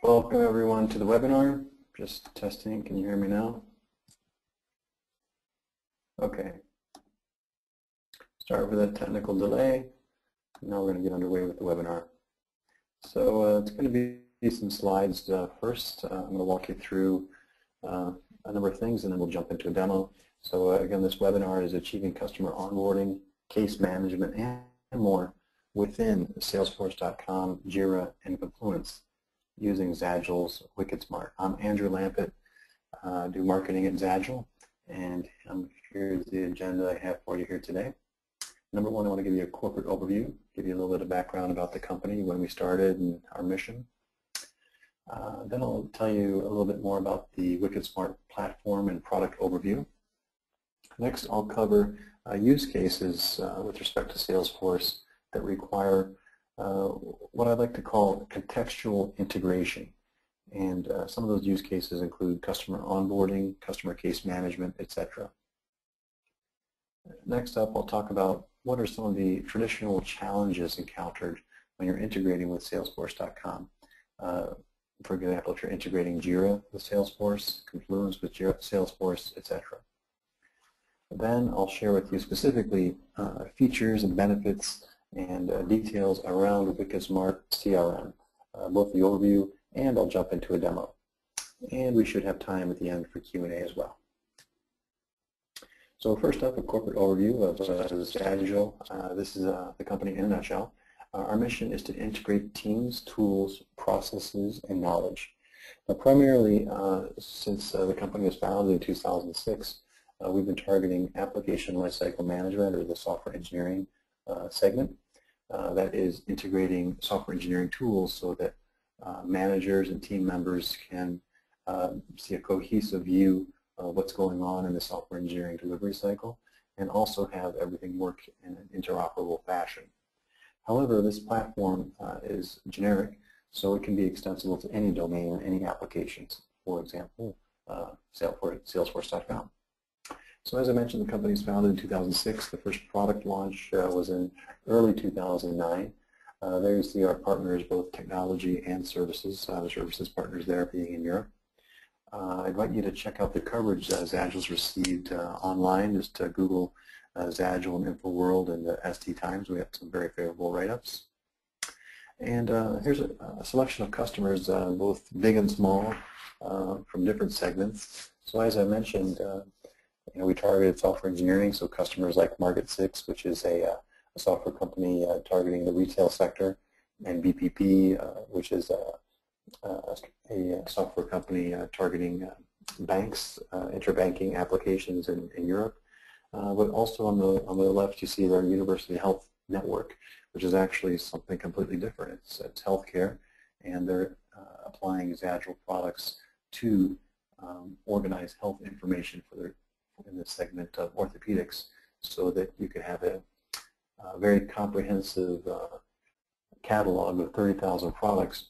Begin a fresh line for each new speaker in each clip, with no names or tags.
Welcome everyone to the webinar. Just testing, can you hear me now? Okay. Start with a technical delay. Now we're going to get underway with the webinar. So it's going to be some slides first. I'm going to walk you through a number of things and then we'll jump into a demo. So again, this webinar is achieving customer onboarding, case management, and more within Salesforce.com, Jira, and Confluence using zAgile's WickedSmart. I'm Andrew Lampett, do marketing at zAgile, and here's the agenda I have for you here today. Number one, I want to give you a corporate overview, give you a little bit of background about the company, when we started, and our mission. Then I'll tell you a little bit more about the WickedSmart platform and product overview. Next, I'll cover use cases with respect to Salesforce that require what I'd like to call contextual integration. And some of those use cases include customer onboarding, customer case management, etc. Next up, I'll talk about what are some of the traditional challenges encountered when you're integrating with Salesforce.com. For example, if you're integrating Jira with Salesforce, Confluence with Jira, Salesforce, etc. Then I'll share with you specifically features and benefits and details around WickedSmart CRM, both the overview and I'll jump into a demo. And we should have time at the end for Q&A as well. So first up, a corporate overview of zAgile. This is the company in a nutshell. Our mission is to integrate teams, tools, processes, and knowledge. Now, primarily, since the company was founded in 2006, we've been targeting application lifecycle management, or the software engineering segment. That is integrating software engineering tools so that managers and team members can see a cohesive view of what's going on in the software engineering delivery cycle and also have everything work in an interoperable fashion. However, this platform is generic, so it can be extensible to any domain and any applications, for example, Salesforce.com. So as I mentioned, the company was founded in 2006. The first product launch was in early 2009. There you see our partners, both technology and services, the services partners there being in Europe. I invite you to check out the coverage zAgile's received online. Just Google zAgile and InfoWorld and the ST Times. We have some very favorable write-ups. And here's a selection of customers, both big and small, from different segments. So as I mentioned, we targeted software engineering, so customers like Market 6, which is a software company targeting the retail sector, and BPP, which is a software company targeting banks, interbanking applications in Europe. But also on the left, you see their University Health Network, which is actually something completely different. It's healthcare, and they're applying zAgile products to organize health information for in this segment of orthopedics, so that you could have a very comprehensive catalog of 30,000 products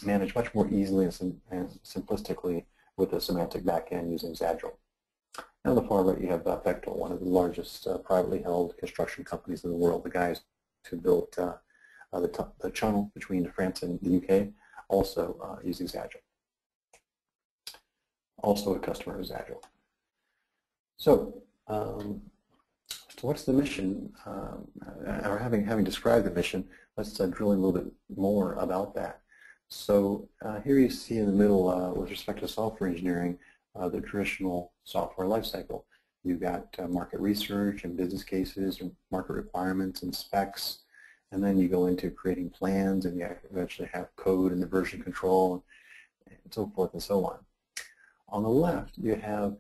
managed much more easily and simplistically with a semantic backend using zAgile. And on the far right, you have Bechtel, one of the largest privately held construction companies in the world. The guys who built the channel between France and the UK, also using zAgile. Also a customer of zAgile. So what's the mission? Or having described the mission, let's drill in a little bit more about that. So here you see in the middle, with respect to software engineering, the traditional software lifecycle. You've got market research and business cases and market requirements and specs, and then you go into creating plans, and you eventually have code and the version control and so forth and so on. On the left, you have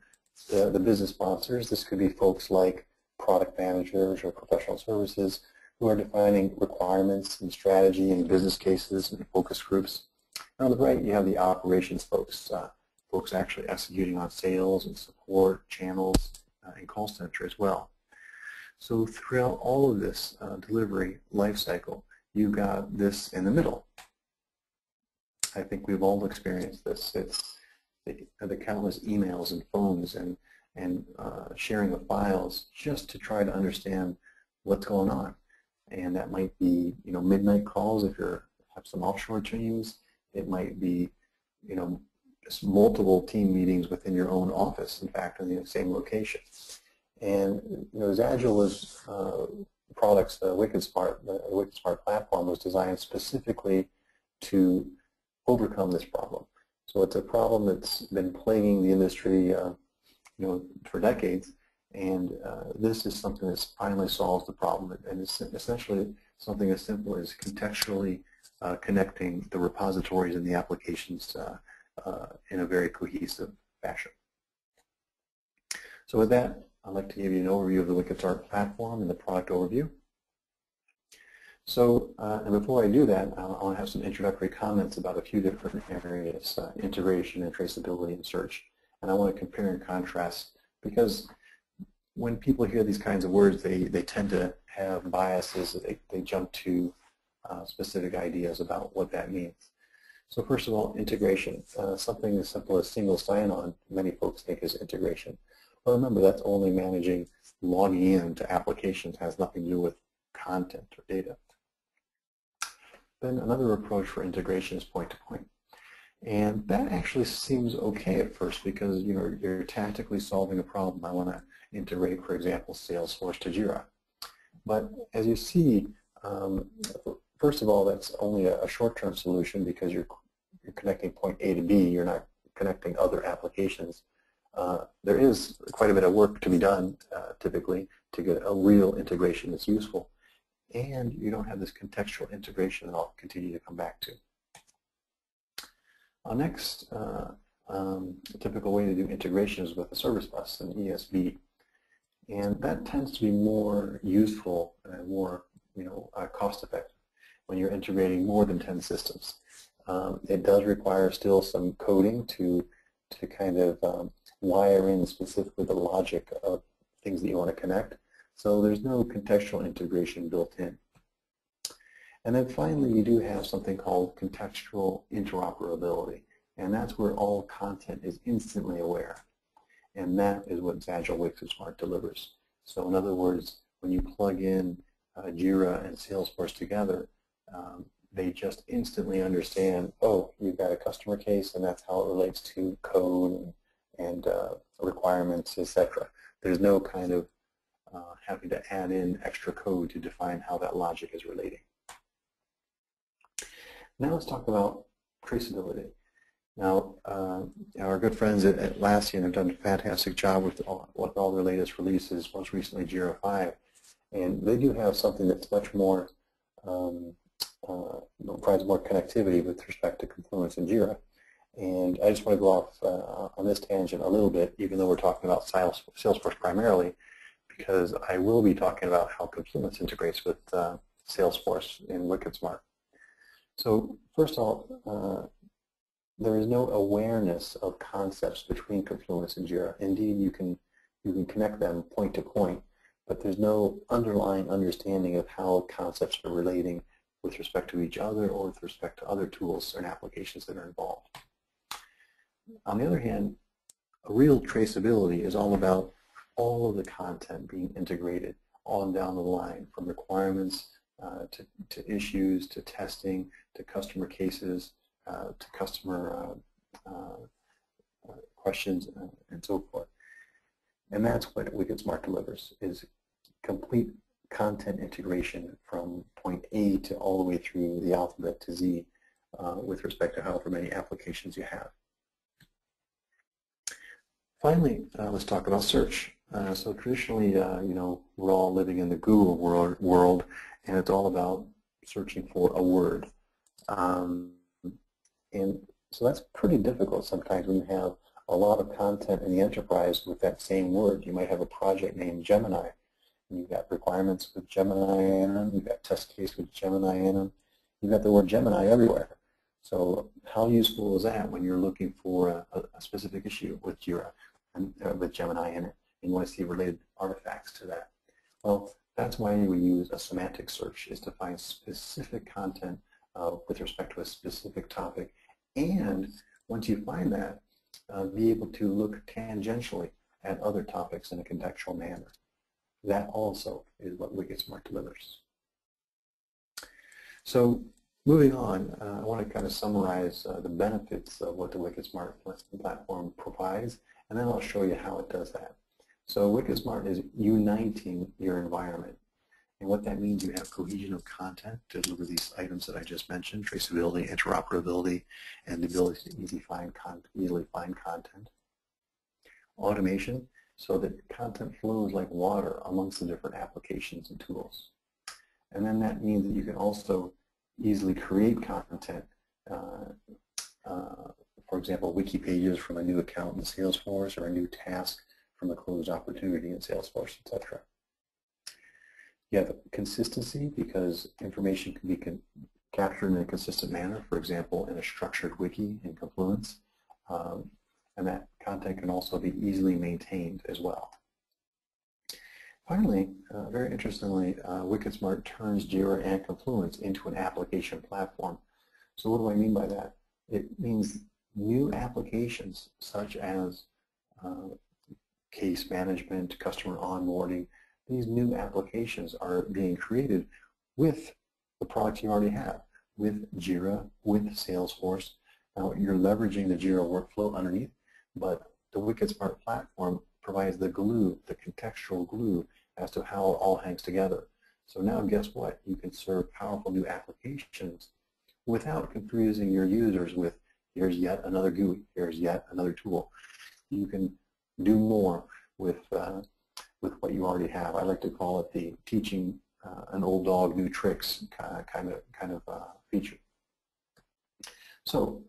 the business sponsors. This could be folks like product managers or professional services who are defining requirements and strategy and business cases and focus groups. And on the right, you have the operations folks, folks actually executing on sales and support, channels, and call center as well. So throughout all of this delivery lifecycle, you've got this in the middle. I think we've all experienced this. It's the countless emails and phones and sharing of files just to try to understand what's going on. And that might be midnight calls if you have some offshore teams. It might be, just multiple team meetings within your own office, in fact, in the same location. And zAgile's products, the WickedSmart platform, was designed specifically to overcome this problem. So it's a problem that's been plaguing the industry, for decades, and this is something that finally solves the problem. And it's essentially something as simple as contextually connecting the repositories and the applications in a very cohesive fashion. So with that, I'd like to give you an overview of the WickedSmart platform and the product overview. So, and before I do that, I want to have some introductory comments about a few different areas, integration and traceability and search. And I want to compare and contrast, because when people hear these kinds of words, they tend to have biases. They jump to specific ideas about what that means. So first of all, integration. Something as simple as single sign-on, many folks think is integration. But remember, that's only managing logging in to applications, has nothing to do with content or data. Then another approach for integration is point-to-point. And that actually seems okay at first, because you're tactically solving a problem. I want to integrate, for example, Salesforce to Jira. But as you see, first of all, that's only a short-term solution, because you're connecting point A to B. You're not connecting other applications. There is quite a bit of work to be done, typically, to get a real integration that's useful. And you don't have this contextual integration that I'll continue to come back to. Next, a typical way to do integration is with a service bus, an ESB. And that tends to be more useful and more cost-effective when you're integrating more than 10 systems. It does require still some coding to kind of wire in specifically the logic of things that you want to connect. So there's no contextual integration built in. And then finally, you do have something called contextual interoperability. And that's where all content is instantly aware. And that is what zAgile WickedSmart delivers. So in other words, when you plug in Jira and Salesforce together, they just instantly understand, oh, you've got a customer case, and that's how it relates to code and requirements, etc. There's no kind of having to add in extra code to define how that logic is relating. Now let's talk about traceability. Now, our good friends at Atlassian have done a fantastic job with all their latest releases, most recently Jira 5. And they do have something that's much more, provides more connectivity with respect to Confluence and Jira. And I just want to go off on this tangent a little bit, even though we're talking about Salesforce primarily, because I will be talking about how Confluence integrates with Salesforce in WickedSmart. So first of all, there is no awareness of concepts between Confluence and Jira. Indeed, you can connect them point to point, but there's no underlying understanding of how concepts are relating with respect to each other or with respect to other tools and applications that are involved. On the other hand, a real traceability is all about all of the content being integrated on down the line, from requirements to issues, to testing, to customer cases, to customer questions, and so forth. And that's what WickedSmart delivers, is complete content integration from point A to all the way through the alphabet to Z with respect to however many applications you have. Finally, let's talk about search. So traditionally, we're all living in the Google world, and it's all about searching for a word. And so that's pretty difficult sometimes when you have a lot of content in the enterprise with that same word. You might have a project named Gemini, and you've got requirements with Gemini in them, you've got test case with Gemini in them, you've got the word Gemini everywhere. So how useful is that when you're looking for a specific issue with Jira and with Gemini in it, and you want to see related artifacts to that? Well, that's why we use a semantic search, is to find specific content with respect to a specific topic, and once you find that, be able to look tangentially at other topics in a contextual manner. That also is what WickedSmart delivers. So Moving on, I want to kind of summarize the benefits of what the WickedSmart platform provides, and then I'll show you how it does that. So WickedSmart is uniting your environment. And what that means, you have cohesion of content to deliver these items that I just mentioned, traceability, interoperability, and the ability to easily find content. Automation, so that content flows like water amongst the different applications and tools. And then that means that you can also easily create content. For example, wiki pages from a new account in Salesforce or a new task from a closed opportunity in Salesforce, etc. You have consistency because information can be captured in a consistent manner, for example, in a structured wiki in Confluence. And that content can also be easily maintained as well. Finally, very interestingly, WickedSmart turns Jira and Confluence into an application platform. So what do I mean by that? It means new applications such as case management, customer onboarding. These new applications are being created with the products you already have, with Jira, with Salesforce. Now you're leveraging the Jira workflow underneath, but the WickedSmart platform provides the glue, the contextual glue, as to how it all hangs together. So now guess what? You can serve powerful new applications without confusing your users with here's yet another GUI, here's yet another tool. You can do more with what you already have. I like to call it the teaching an old dog new tricks kind of feature. So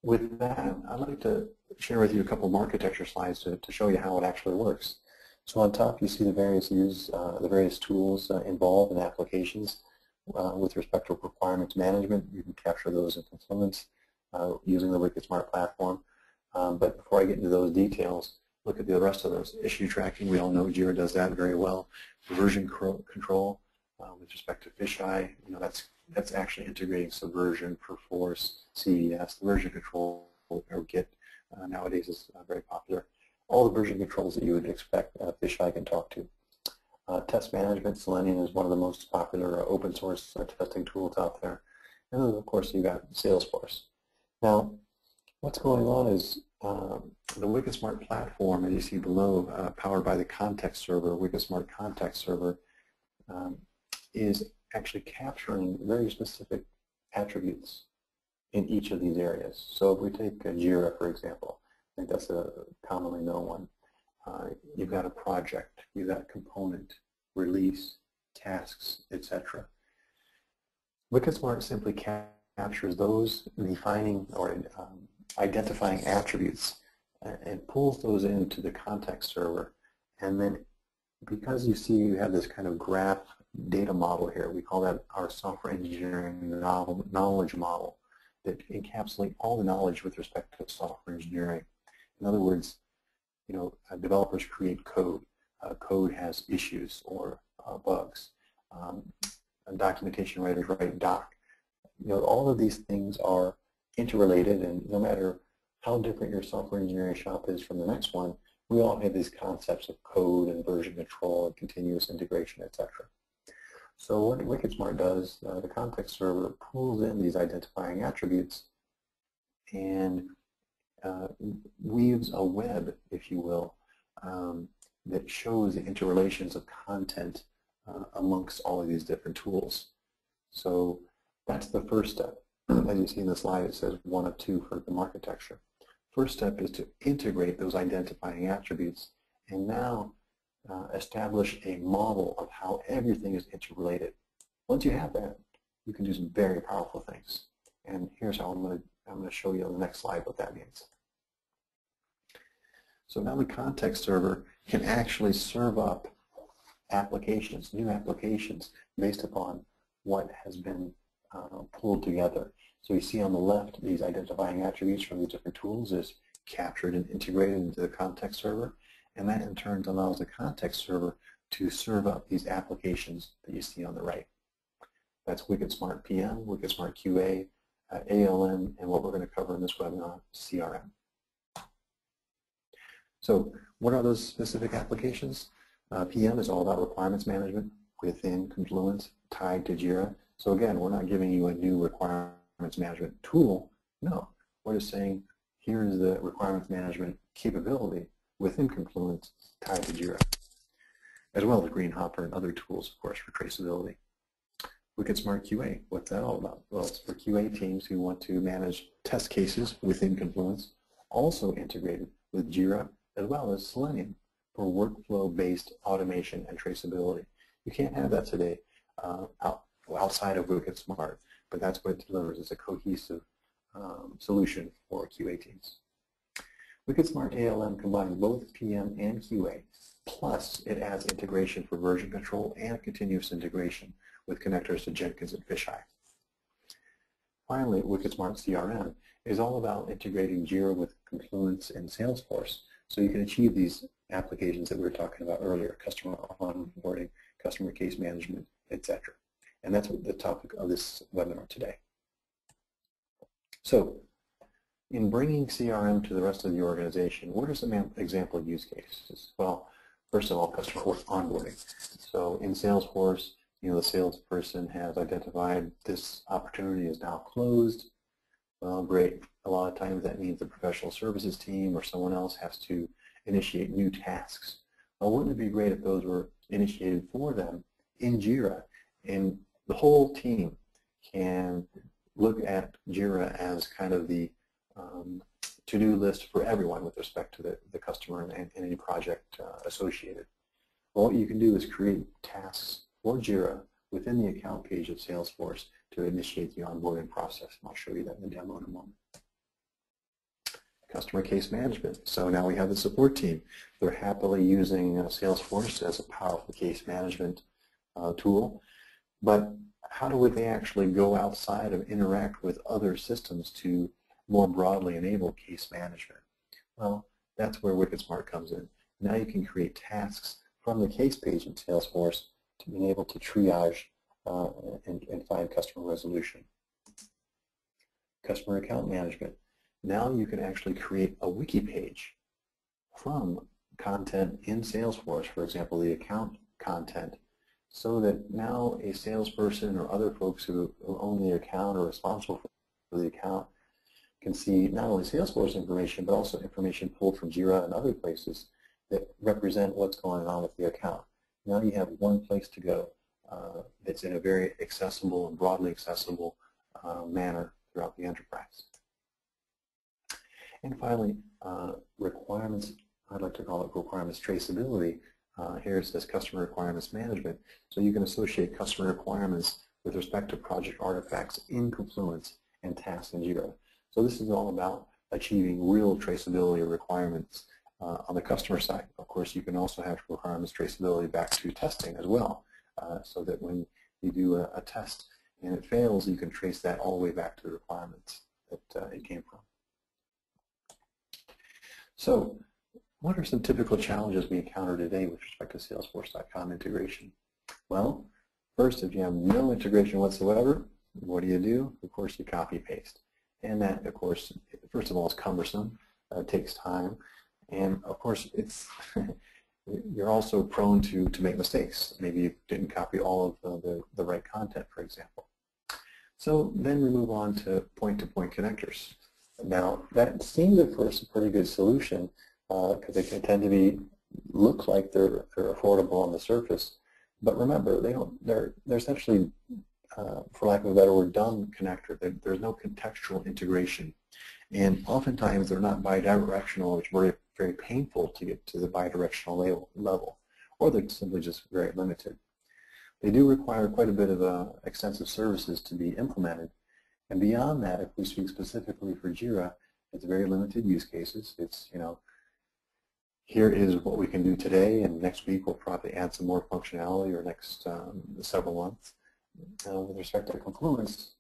with that, I'd like to share with you a couple of architecture slides to show you how it actually works. So on top, you see the various tools involved in applications with respect to requirements management. You can capture those in Confluence using the WickedSmart platform. But before I get into those details, look at the rest of those. Issue tracking, we all know Jira does that very well. Version control with respect to fisheye, that's actually integrating Subversion, Perforce, CVS. The version control or Git nowadays is very popular. All the version controls that you would expect fisheye can talk to. Test management, Selenium is one of the most popular open source testing tools out there. And then of course you've got Salesforce. Now what's going on is the WickedSmart platform, as you see below, powered by the context server, WickedSmart context server, is actually capturing very specific attributes in each of these areas. So if we take Jira, for example, I think that's a commonly known one. You've got a project, you've got a component, release, tasks, etc. WickedSmart simply captures those defining or identifying attributes and pulls those into the context server. And then because you see you have this kind of graph data model here, we call that our software engineering knowledge model that encapsulates all the knowledge with respect to software engineering. In other words, developers create code. Code has issues or bugs. Documentation writers write doc. All of these things are interrelated, and no matter how different your software engineering shop is from the next one, we all have these concepts of code and version control and continuous integration, etc. So what WickedSmart does, the context server pulls in these identifying attributes and weaves a web, if you will, that shows the interrelations of content amongst all of these different tools. So that's the first step. As you see in the slide, it says 1 of 2 for the architecture. First step is to integrate those identifying attributes and now establish a model of how everything is interrelated. Once you have that, you can do some very powerful things. And here's how I'm going to show you on the next slide what that means. So now the context server can actually serve up applications, new applications, based upon what has been pulled together. So you see on the left, these identifying attributes from the different tools is captured and integrated into the context server, and that in turn allows the context server to serve up these applications that you see on the right. That's WickedSmart PM, WickedSmart QA, ALM, and what we're going to cover in this webinar, CRM. So what are those specific applications? PM is all about requirements management within Confluence, tied to Jira. So again, we're not giving you a new requirements management tool. No, we're just saying here is the requirements management capability within Confluence tied to Jira, as well as Greenhopper and other tools, of course, for traceability. Wicked Smart QA, what's that all about? Well, it's for QA teams who want to manage test cases within Confluence, also integrated with Jira, as well as Selenium for workflow-based automation and traceability. You can't have that today outside of Wicked Smart, but that's what it delivers. It's a cohesive solution for QA teams. Wicked Smart ALM combines both PM and QA, plus it adds integration for version control and continuous integration with connectors to Jenkins and Fisheye. Finally, Wicked Smart CRM is all about integrating Jira with Confluence and Salesforce, so you can achieve these applications that we were talking about earlier: customer onboarding, customer case management, etc. And that's the topic of this webinar today. So, in bringing CRM to the rest of the organization, what are some example use cases? Well, first of all, customer onboarding. So in Salesforce, the salesperson has identified this opportunity is now closed. Well, great. A lot of times that means the professional services team or someone else has to initiate new tasks. Well, wouldn't it be great if those were initiated for them in Jira, and the whole team can look at Jira as kind of the to-do list for everyone with respect to the customer and any project associated. Well, what you can do is create tasks for Jira within the account page of Salesforce to initiate the onboarding process. And I'll show you that in the demo in a moment. Customer case management. So now we have the support team. They're happily using Salesforce as a powerful case management tool. But how do they actually go outside and interact with other systems to more broadly enable case management? Well, that's where Wicked Smart comes in. Now you can create tasks from the case page in Salesforce to be able to triage and find customer resolution. Customer account management. Now you can actually create a wiki page from content in Salesforce, for example, the account content, so that now a salesperson or other folks who own the account or are responsible for the account can see not only Salesforce information, but also information pulled from Jira and other places that represent what's going on with the account. Now you have one place to go that's in a very accessible and broadly accessible manner throughout the enterprise. And finally, requirements, I'd like to call it requirements traceability. Here it says customer requirements management. So you can associate customer requirements with respect to project artifacts in Confluence and tasks in Jira. So this is all about achieving real traceability requirements on the customer side. Of course, you can also have requirements traceability back to testing as well, so that when you do a test and it fails, you can trace that all the way back to the requirements that it came from. So what are some typical challenges we encounter today with respect to Salesforce.com integration? Well, first, if you have no integration whatsoever, what do? Of course, you copy-paste. And that, of course, first of all, is cumbersome, takes time, and of course, it's you're also prone to make mistakes. Maybe you didn't copy all of the right content, for example. So then we move on to point-to-point connectors. Now, that seems at first a pretty good solution because they can tend to look like they're affordable on the surface. But remember, they're essentially, for lack of a better word, dumb connector. There's no contextual integration. And oftentimes they're not bidirectional, which is very, very painful to get to the bidirectional level, or they're simply just very limited. They do require quite a bit of extensive services to be implemented. And beyond that, if we speak specifically for Jira, it's very limited use cases. It's, here is what we can do today, and next week we'll probably add some more functionality, or next several months. With respect to Confluence,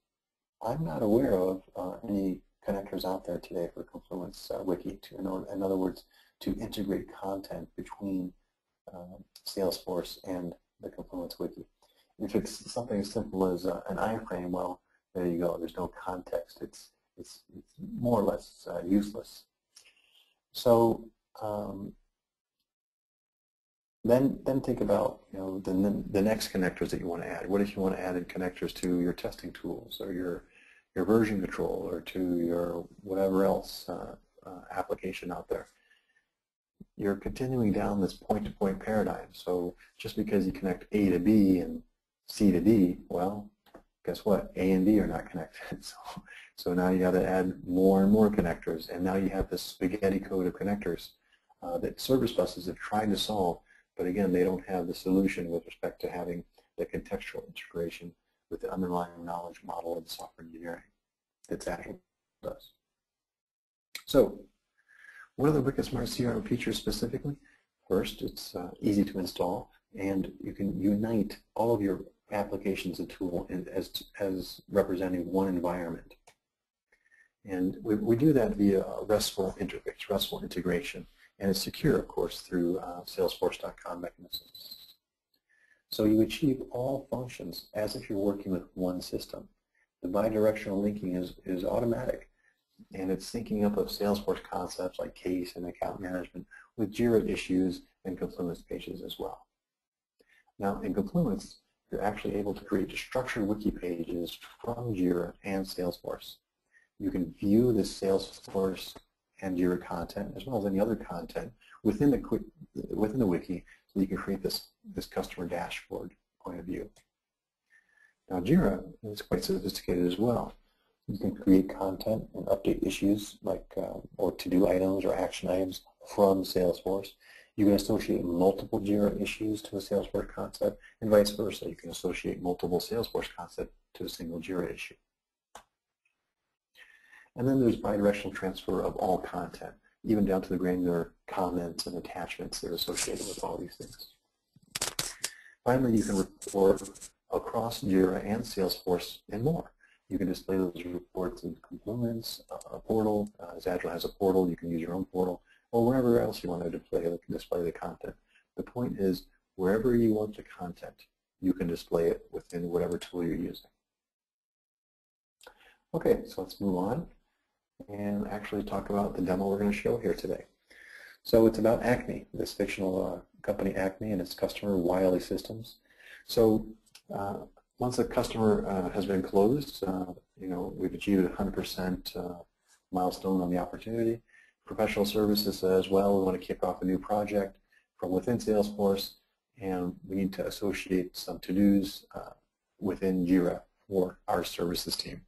I'm not aware of any connectors out there today for Confluence Wiki, in other words, to integrate content between Salesforce and the Confluence Wiki. If it's something as simple as an iframe, well, there you go. There's no context. It's more or less useless. So Then think about the next connectors that you want to add. What if you want to add in connectors to your testing tools or your version control or to your whatever else application out there? You're continuing down this point-to-point paradigm. So just because you connect A to B and C to D, well, guess what? A and B are not connected. So now you got to add more and more connectors, and now you have this spaghetti code of connectors that service buses have tried to solve, but again, they don't have the solution with respect to having the contextual integration with the underlying knowledge model of software engineering that zAgile does. So, what are the Wicked Smart CRM features specifically? First, it's easy to install, and you can unite all of your applications and tool as representing one environment. And we do that via a RESTful interface, RESTful integration, and it's secure, of course, through Salesforce.com mechanisms. So you achieve all functions as if you're working with one system. The bidirectional linking is automatic, and it's syncing up of Salesforce concepts like case and account management with Jira issues and Confluence pages as well. Now, in Confluence, you're actually able to create structured wiki pages from Jira and Salesforce. You can view the Salesforce and Jira content as well as any other content within the wiki, so you can create this customer dashboard point of view. Now, Jira is quite sophisticated as well. You can create content and update issues like or to-do items or action items from Salesforce. You can associate multiple Jira issues to a Salesforce concept, and vice versa. You can associate multiple Salesforce concepts to a single Jira issue. And then there's bidirectional transfer of all content, even down to the granular comments and attachments that are associated with all these things. Finally, you can report across Jira and Salesforce and more. You can display those reports in Confluence, a portal. zAgile has a portal. You can use your own portal, or wherever else you want to display the content. The point is, wherever you want the content, you can display it within whatever tool you're using. Okay, so let's move on and actually talk about the demo we're going to show here today. So it's about Acme, this fictional company Acme and its customer Wiley Systems. So once a customer has been closed, we've achieved a 100% milestone on the opportunity. Professional services as well, we want to kick off a new project from within Salesforce, and we need to associate some to-dos within Jira for our services team.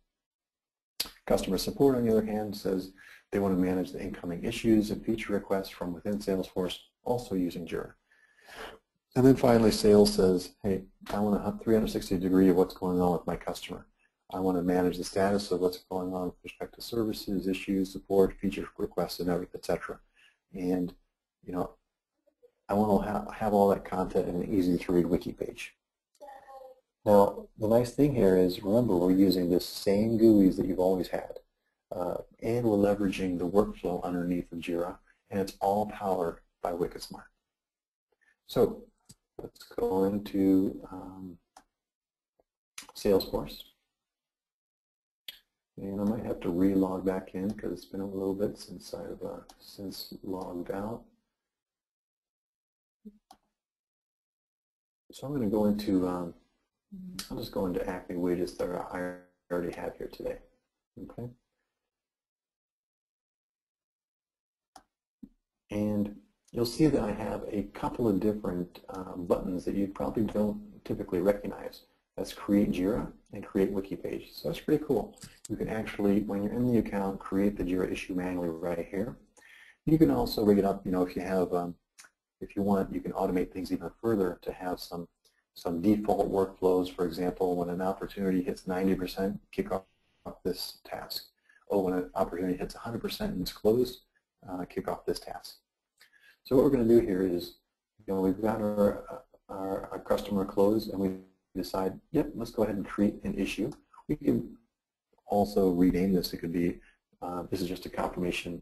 Customer support, on the other hand, says they want to manage the incoming issues and feature requests from within Salesforce, also using Jira. And then finally, sales says, hey, I want a 360-degree of what's going on with my customer. I want to manage the status of what's going on with respect to services, issues, support, feature requests, and everything, etc. And I want to have all that content in an easy-to-read wiki page. Now, the nice thing here is, remember, we're using the same GUIs that you've always had, and we're leveraging the workflow underneath of Jira, and it's all powered by Wicked Smart. So let's go into Salesforce. And I might have to re-log back in because it's been a little bit since I've logged out. So I'm going to go into, I'll just go into Acme widgets that I already have here today. Okay. And you'll see that I have a couple of different buttons that you probably don't typically recognize. That's Create Jira and Create Wiki Page. So that's pretty cool. You can actually, when you're in the account, create the Jira issue manually right here. You can also rig it up, if you have, if you want, you can automate things even further to have some default workflows. For example, when an opportunity hits 90%, kick off this task. Oh, when an opportunity hits 100% and it's closed, kick off this task. So what we're going to do here is, we've got our customer closed, and we decide, yep, let's go ahead and create an issue. We can also rename this. It could be, this is just a confirmation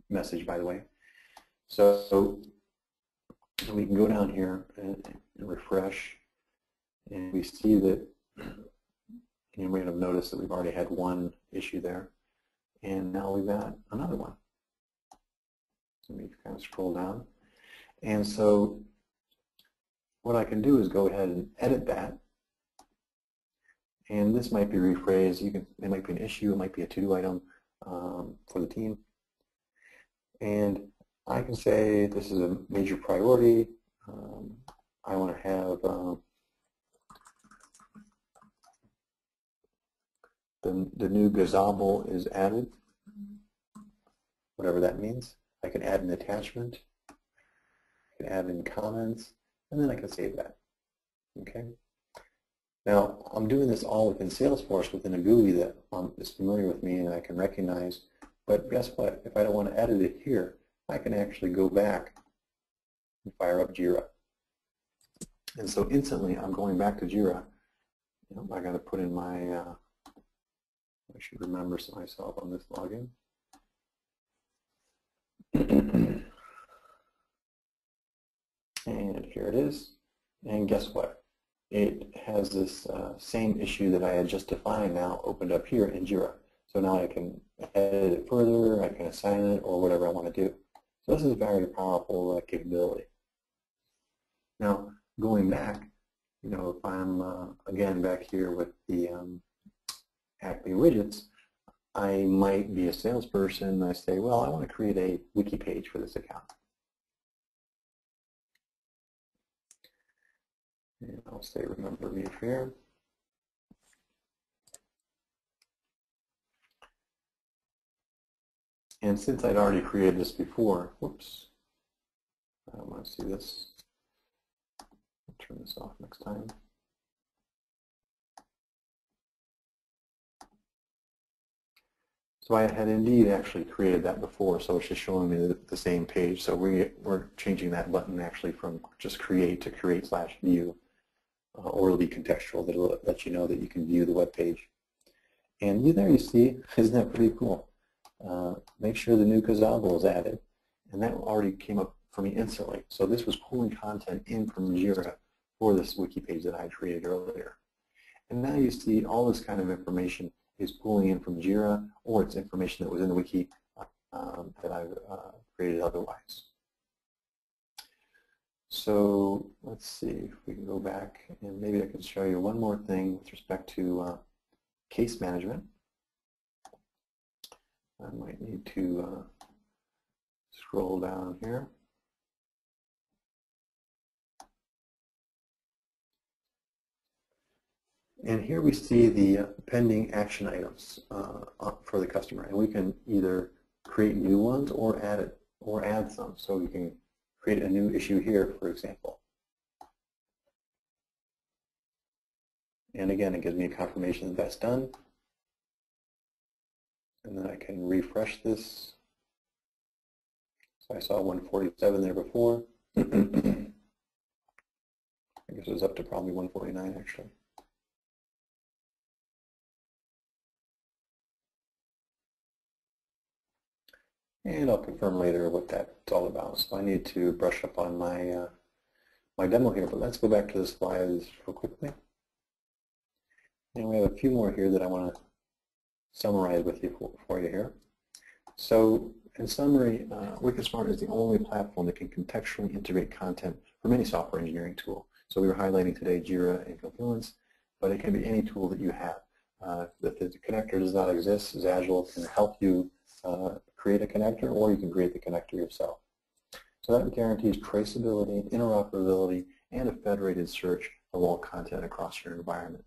message, by the way. So we can go down here and refresh, and we see that you may have noticed that we've already had one issue there, and now we've got another one. Let me kind of scroll down. And so what I can do is go ahead and edit that. And this might be rephrased. It might be an issue. It might be a to-do item for the team. And I can say this is a major priority. I want to have the new zAgile is added, whatever that means. I can add an attachment. I can add in comments, and then I can save that. Okay. Now, I'm doing this all within Salesforce within a GUI that is familiar with me and I can recognize. But guess what? If I don't want to edit it here, I can actually go back and fire up Jira. And so instantly, I'm going back to Jira. I got to put in my, I should remember myself on this login. And here it is. And guess what? It has this same issue that I had just defined now opened up here in Jira. So now I can edit it further, I can assign it, or whatever I want to do. So this is a very powerful capability. Now, going back, if I'm, again, back here with the Acme widgets, I might be a salesperson. I say, well, I want to create a wiki page for this account. And I'll say, remember me here. And since I'd already created this before, whoops, I don't want to see this. I'll turn this off next time. So I had indeed actually created that before, so it's just showing me the same page. So we're changing that button actually from just create to create/view. Or it'll be contextual, that'll let you know that you can view the web page. And there you see, isn't that pretty cool? Make sure the new zAgile is added, and that already came up for me instantly. So this was pulling content in from Jira for this wiki page that I created earlier. And now you see all this kind of information is pulling in from Jira, or it's information that was in the wiki that I've created otherwise. So let's see if we can go back, and maybe I can show you one more thing with respect to case management. I might need to scroll down here. And here we see the pending action items for the customer, and we can either create new ones or add some. So we can create a new issue here, for example. And again, it gives me a confirmation that that's done. And then I can refresh this. So I saw 147 there before. I guess it was up to probably 149 actually. And I'll confirm later what that's all about. So I need to brush up on my my demo here, but let's go back to the slides real quickly. And we have a few more here that I want to summarize with you for you here. So in summary, Wikismart is the only platform that can contextually integrate content from any software engineering tool. So we were highlighting today Jira and Confluence, but it can be any tool that you have. If the connector does not exist, zAgile can help you create a connector, or you can create the connector yourself. So that guarantees traceability, interoperability, and a federated search of all content across your environment.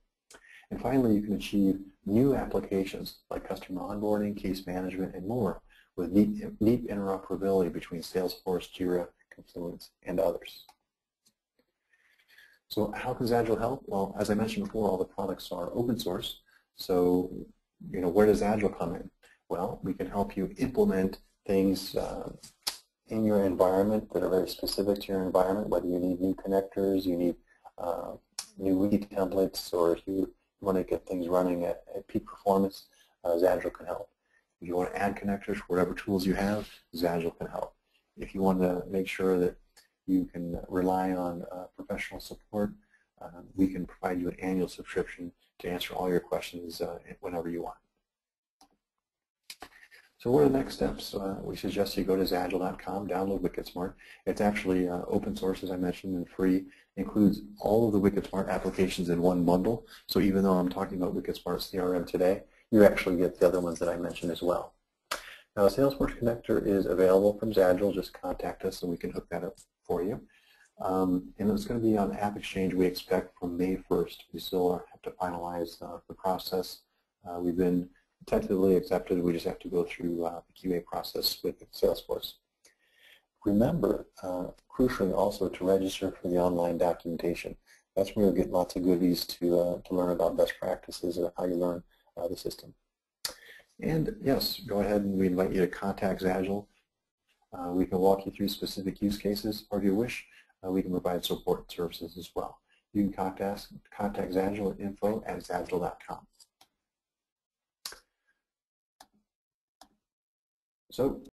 And finally, you can achieve new applications like customer onboarding, case management, and more with neat interoperability between Salesforce, Jira, Confluence, and others. So how can zAgile help? Well, as I mentioned before, all the products are open source. So, where does zAgile come in? Well, we can help you implement things in your environment that are very specific to your environment, whether you need new connectors, you need new wiki templates, or if you want to get things running at peak performance, zAgile can help. If you want to add connectors for whatever tools you have, zAgile can help. If you want to make sure that you can rely on professional support, we can provide you an annual subscription to answer all your questions whenever you want. So what are the next steps? We suggest you go to zAgile.com, download WickedSmart. It's actually open source, as I mentioned, and free. Includes all of the WickedSmart applications in one bundle. So even though I'm talking about WickedSmart CRM today, you actually get the other ones that I mentioned as well. Now, a Salesforce connector is available from zAgile. Just contact us and we can hook that up for you. And it's going to be on AppExchange, we expect, from May 1st. We still have to finalize the process. We've been tentatively accepted. We just have to go through the QA process with Salesforce. Remember, crucially also, to register for the online documentation. That's where you'll get lots of goodies to learn about best practices or how you learn the system. And yes, go ahead and we invite you to contact zAgile. We can walk you through specific use cases, or if you wish, we can provide support services as well. You can contact zAgile at info@zagile.com. So